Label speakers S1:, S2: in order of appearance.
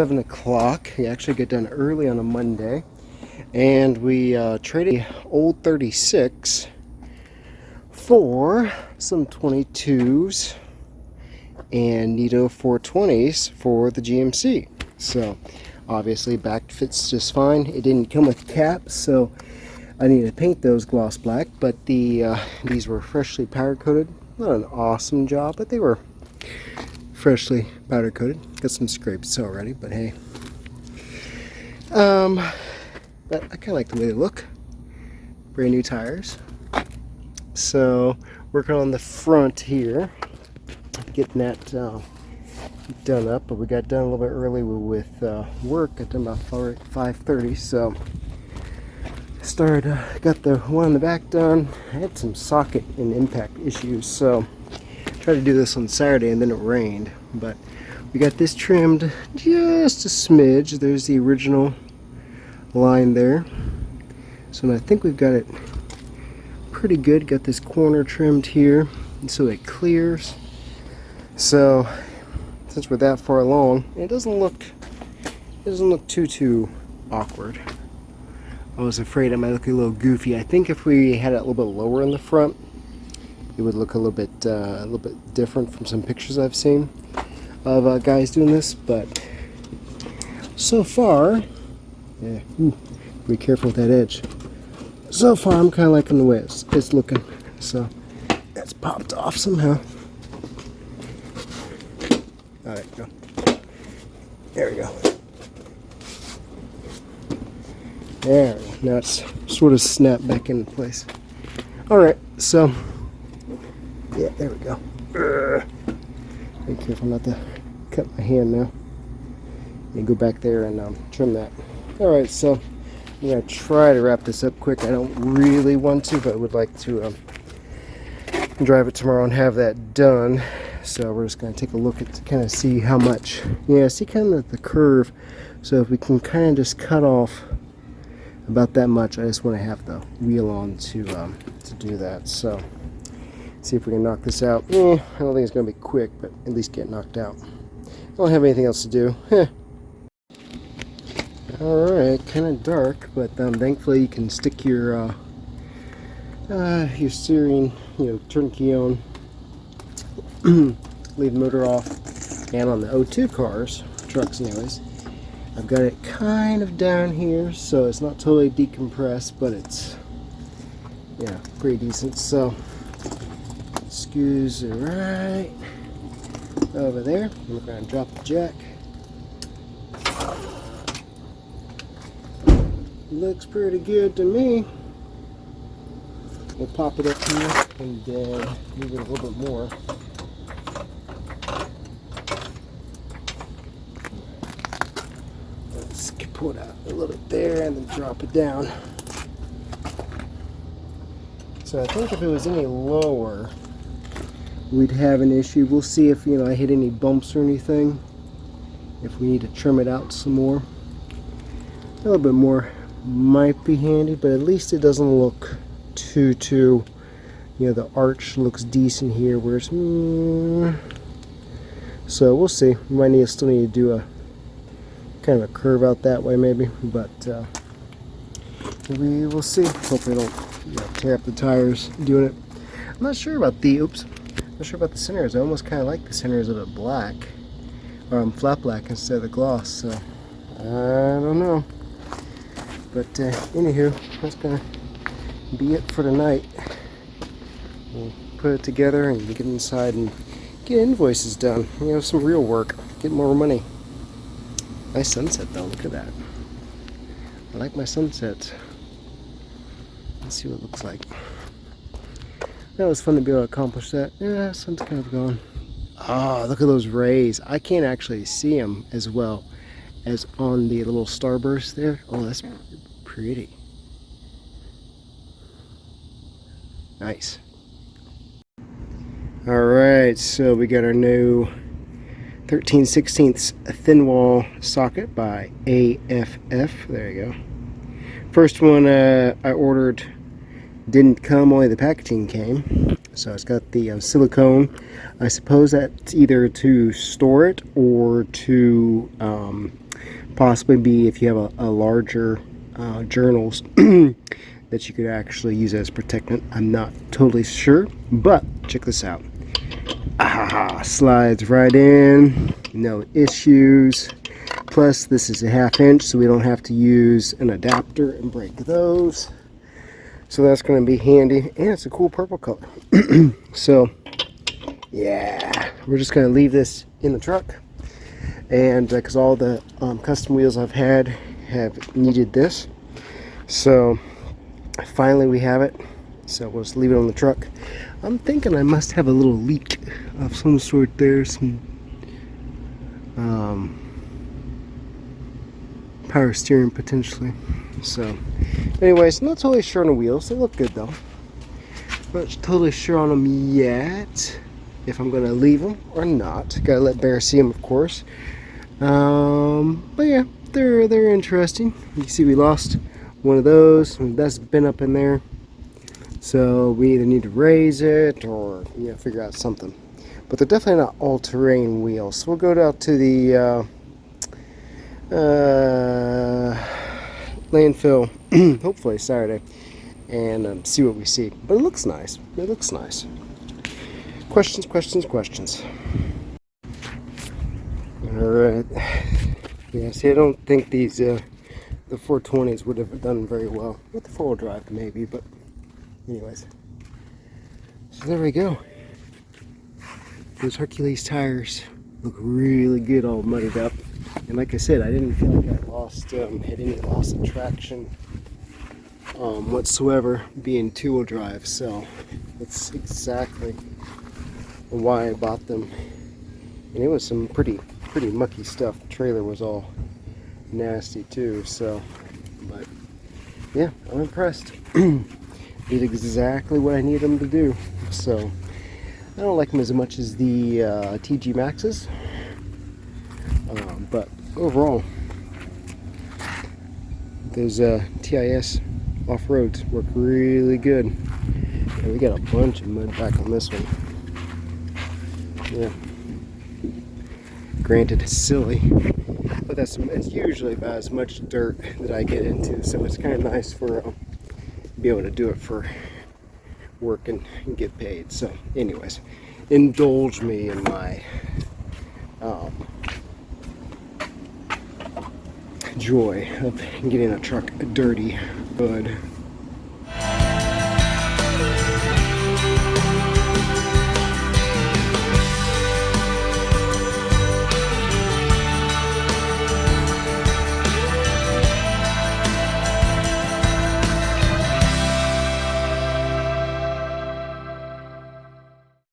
S1: 7 o'clock. We actually get done early on a Monday. And we traded the old 36 for some 22s and Nito 420s for the GMC. So obviously back fits just fine. It didn't come with caps, so I need to paint those gloss black, but these were freshly powder coated. Not an awesome job, but they were freshly powder coated. Got some scrapes already, but hey. But I kind of like the way they look. Brand new tires. So working on the front here, getting that done up, but we got done a little bit early with work. Got done about 5:30, so got the one in the back done. I had some socket and impact issues, so tried to do this on Saturday and then it rained, but we got this trimmed just a smidge. There's the original line there, so I think we've got it pretty good. Got this corner trimmed here so it clears. So since we're that far along, it doesn't look too awkward. I was afraid it might look a little goofy. I think if we had it a little bit lower in the front, it would look a little bit different from some pictures I've seen of guys doing this. But so far, yeah, be careful with that edge. So far, I'm kind of liking the way it's looking. So that's popped off somehow. All right, go. There we go. There, now it's sort of snapped back into place. Alright, so, yeah, there we go. Be careful not to cut my hand now. And go back there and trim that. Alright, so I'm going to try to wrap this up quick. I don't really want to, but I would like to drive it tomorrow and have that done. So we're just going to take a look at to kind of see how much. Yeah, see kind of the curve. So if we can kind of just cut off about that much, I just want to have the wheel on to do that. So see if we can knock this out. I don't think it's going to be quick, but at least get knocked out. I don't have anything else to do. Alright, kind of dark, but thankfully you can stick your steering, turn key on, leave the motor off, and on the O2 cars, trucks anyways, I've got it kind of down here, so it's not totally decompressed, but it's, yeah, pretty decent. So screws are right over there. We're going to drop the jack. Looks pretty good to me. We'll pop it up here and then move it a little bit more. Let's pull it out a little bit there and then drop it down. So I think if it was any lower, we'd have an issue. We'll see if I hit any bumps or anything. If we need to trim it out some more, a little bit more might be handy, but at least it doesn't look too the arch looks decent here, whereas so we'll see. We might still need to do a kind of a curve out that way maybe, but we will see. Hopefully I don't tear up the tires doing it. I'm not sure about the centers. I almost kind of like the centers of it black, or flat black instead of the gloss, so I don't know. But anywho, that's gonna be it for tonight. We'll put it together and get inside and get invoices done. Some real work. Get more money. Nice sunset though. Look at that. I like my sunsets. Let's see what it looks like. That was fun to be able to accomplish that. Yeah, sun's kind of gone. Ah, look at those rays. I can't actually see them as well as on the little starburst there. Oh, that's pretty. Nice. Alright, so we got our new 13/16 thin wall socket by AFF. There you go. First one I ordered didn't come, only the packaging came. So it's got the silicone. I suppose that's either to store it or to possibly be, if you have a larger journals, that you could actually use as protectant. I'm not totally sure, but check this out. Slides right in, no issues. Plus this is a 1/2 inch, so we don't have to use an adapter and break those. So that's going to be handy, and it's a cool purple color. So yeah, we're just going to leave this in the truck, and because all the custom wheels I've had have needed this, so finally we have it. So we'll just leave it on the truck. I'm thinking I must have a little leak of some sort there, some power steering potentially. So anyways, not totally sure on the wheels. They look good though. Not totally sure on them yet, if I'm gonna leave them or not. Gotta let Bear see them, of course. But yeah, they're interesting. You can see we lost one of those. That's been up in there. So we either need to raise it or figure out something. But they're definitely not all-terrain wheels. So we'll go out to the landfill hopefully Saturday and see what we see. But it looks nice. It looks nice. Questions. Alright. Yeah, see, I don't think these the 420s would have done very well with the 4-wheel drive, maybe, but anyways. So there we go. Those Hercules tires look really good, all muddied up. And like I said, I didn't feel like I lost had any loss of traction whatsoever, being 2-wheel drive. So that's exactly why I bought them. And it was some pretty mucky stuff. The trailer was all nasty too. So, but yeah, I'm impressed. Did exactly what I needed them to do. So I don't like them as much as the TG Maxes. But overall, those TIS off-roads work really good. And we got a bunch of mud back on this one. Yeah. Granted, it's silly, but it's usually about as much dirt that I get into. So it's kind of nice for be able to do it for work and get paid. So, anyways, indulge me in my joy of getting a truck dirty good.